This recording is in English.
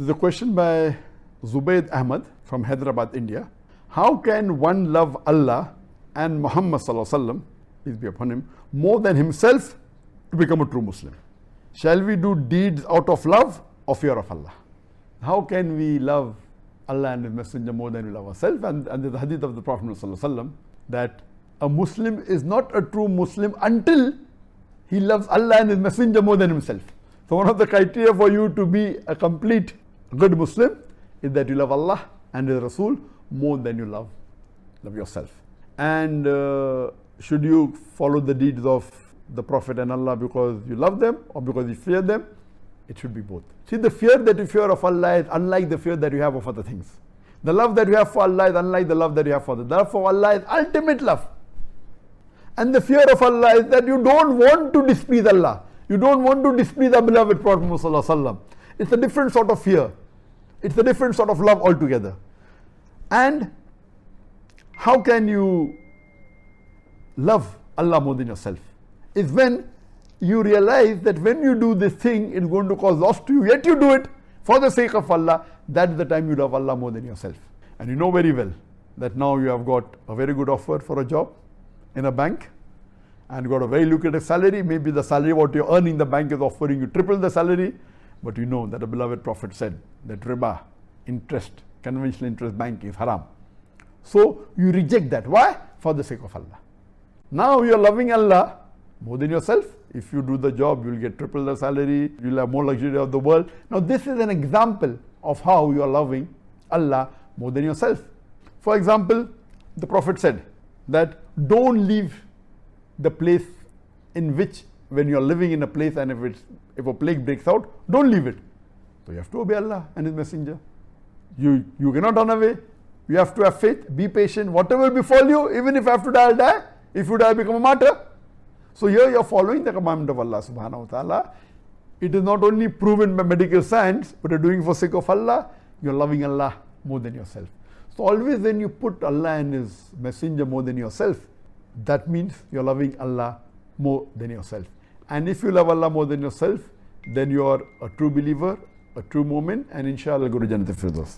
There's a question by Zubayd Ahmad from Hyderabad, India. How can one love Allah and Muhammad sallallahu alaihi wasallam, peace be upon him, more than himself to become a true Muslim? Shall we do deeds out of love or fear of Allah? How can we love Allah and His Messenger more than we love ourselves? And there's the hadith of the Prophet sallallahu alaihi wasallam that a Muslim is not a true Muslim until he loves Allah and His Messenger more than himself. So one of the criteria for you to be a complete good Muslim is that you love Allah and His Rasul more than you love yourself. And should you follow the deeds of the Prophet and Allah because you love them or because you fear them? It should be both. See, the fear that you fear of Allah is unlike the fear that you have of other things. The love that you have for Allah is unlike the love that you have for the love for Allah is ultimate love. And the fear of Allah is that you don't want to displease Allah. You don't want to displease the beloved Prophet sallallahu alaihi wasallam. It's a different sort of fear. It's a different sort of love altogether. And how can you love Allah more than yourself? It's when you realize that when you do this thing, it's going to cause loss to you, yet you do it for the sake of Allah. That's the time you love Allah more than yourself. And you know very well that now you have got a very good offer for a job in a bank and got a very lucrative salary. Maybe the salary what you're earning, the bank is offering you triple the salary. But you know that the beloved Prophet said that riba, interest, conventional interest bank is haram. So you reject that. Why? For the sake of Allah. Now you are loving Allah more than yourself. If you do the job, you will get triple the salary, you will have more luxury of the world. Now this is an example of how you are loving Allah more than yourself. For example, the Prophet said that don't leave the place in which, when you are living in a place and if a plague breaks out, don't leave it. So you have to obey Allah and His Messenger. You cannot run away. You have to have faith, be patient. Whatever will befall you, even if I have to die, I'll die. If you die, become a martyr. So here you are following the commandment of Allah subhanahu wa ta'ala. It is not only proven by medical science, but you're doing it for sake of Allah. You're loving Allah more than yourself. So always when you put Allah and His Messenger more than yourself, that means you're loving Allah more than yourself. And if you love Allah more than yourself, then you are a true believer, a true mu'min, and inshallah go to Jannat al-Firdaus.